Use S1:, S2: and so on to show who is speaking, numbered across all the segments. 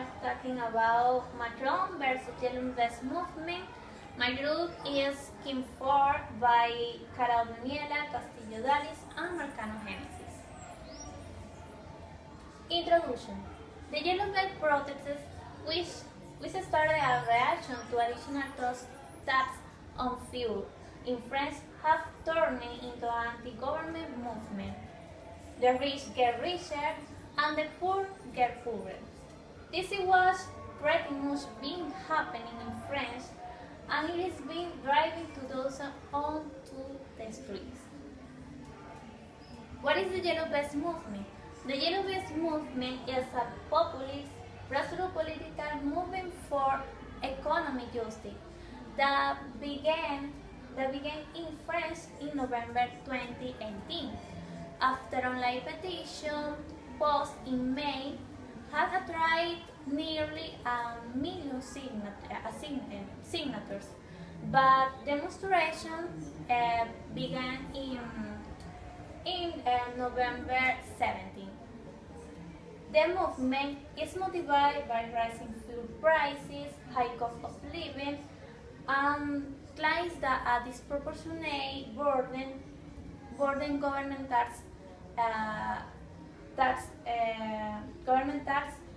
S1: are talking about Macron versus Yellow Vest movement. My group is Kim 4 by Odalys Castillo and Marcano Genesis. Introduction. The Yellow Vest protests, which started a reaction to additional tax on fuel in France, have turned into an anti-government movement. The rich get richer and the poor get poorer. This was pretty much been happening in France, and it has been driving 2,000 onto the streets. What is the Yellow Vest movement? The Yellow Vest movement is a populist, grassroots political movement for economic justice that began in France in November 2018. After online petition post in May had attracted nearly 1 million signatures, but demonstration began in November 17. The movement is motivated by rising fuel prices, high cost of living, and claims that a disproportionate burden government tax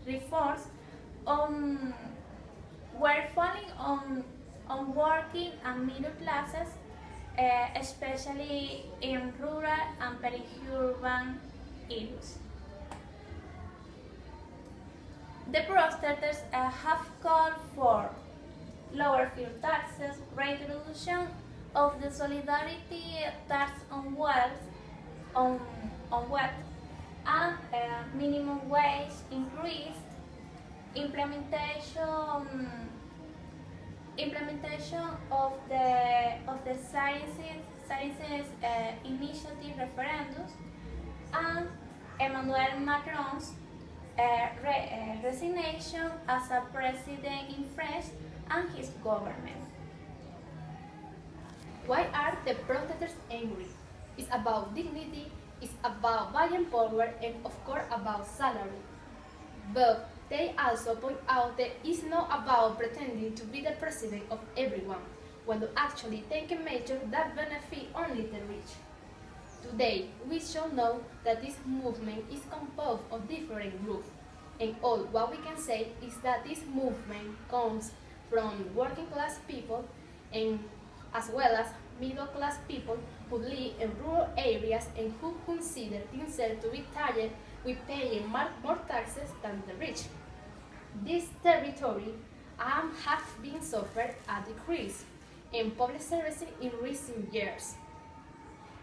S1: reforms were falling on working and middle classes, especially in rural and peri-urban areas. The protesters have called for lower fuel taxes, reduction of the solidarity tax on wealth, and minimum wage increase, implementation of the sciences initiative referendums, and Emmanuel Macron's resignation as a president in France and his government.
S2: Why are the protesters angry? It's about dignity, it's about buying power, and of course about salary. But they also point out that it's not about pretending to be the president of everyone, when to actually taking measures that benefit only the rich. Today, we shall know that this movement is composed of different groups, and all what we can say is that this movement comes from working class people and as well as middle class people who live in rural areas and who consider themselves to be tired with paying more taxes than the rich. This territory have been suffered a decrease in public services in recent years.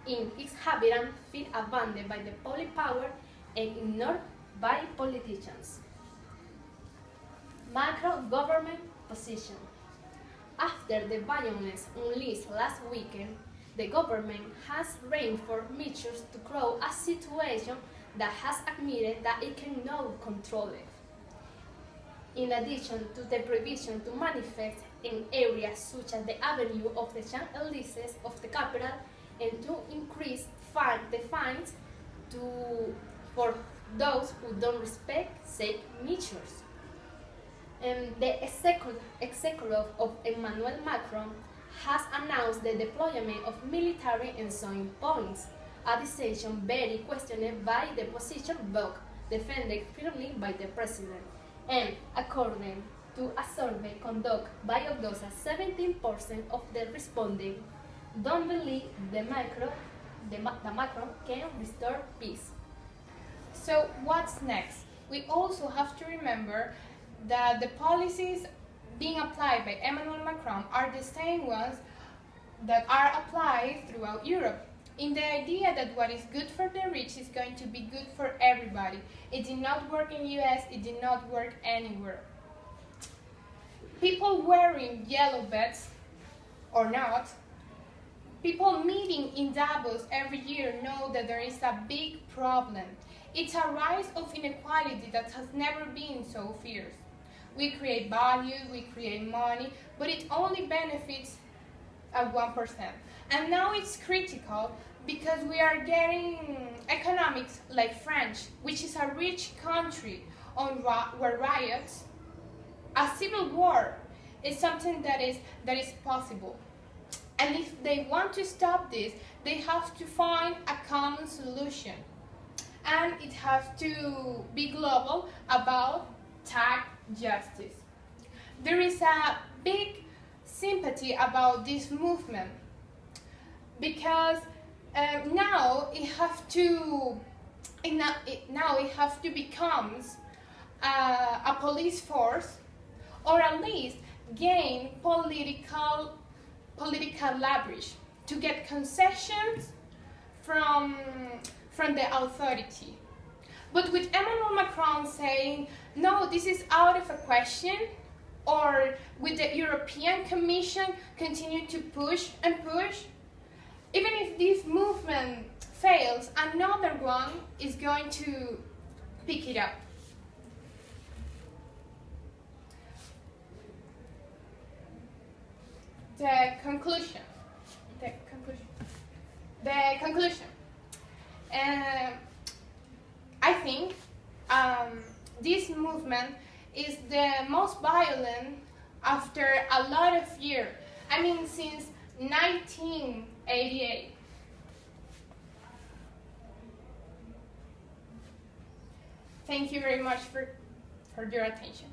S2: In its inhabitants feel abandoned by the public power and ignored by politicians. Macro government position. After the violence unleashed last weekend, the government has reinforced measures to curb a situation that has admitted that it cannot control it. In addition to the prohibition to manifest in areas such as the Avenue of the Champs-Élysées of the capital, and to increase the fines for those who don't respect safe measures. The executive of Emmanuel Macron has announced the deployment of military in some points, a decision very questioned by the opposition but defended firmly by the president. And according to a survey conducted by Odalys, 17% of the respondents don't believe the Macron can restore peace.
S3: So what's next? We also have to remember that the policies being applied by Emmanuel Macron are the same ones that are applied throughout Europe, in the idea that what is good for the rich is going to be good for everybody. It did not work in US, it did not work anywhere. People wearing yellow vests or not, people meeting in Davos every year know that there is a big problem. It's a rise of inequality that has never been so fierce. We create value, we create money, but it only benefits a 1%. And now it's critical because we are getting economics like France, which is a rich country where riots a civil war is something that is possible. And if they want to stop this, they have to find a common solution. And it has to be global about tag justice. There is a big sympathy about this movement because now it has to become a police force, or at least gain political leverage to get concessions from the authority. But with Emmanuel Macron saying, no, this is out of a question, or with the European Commission continue to push and push, even if this movement fails, another one is going to pick it up. The conclusion. I think this movement is the most violent after a lot of years. I mean, since 1988. Thank you very much for your attention.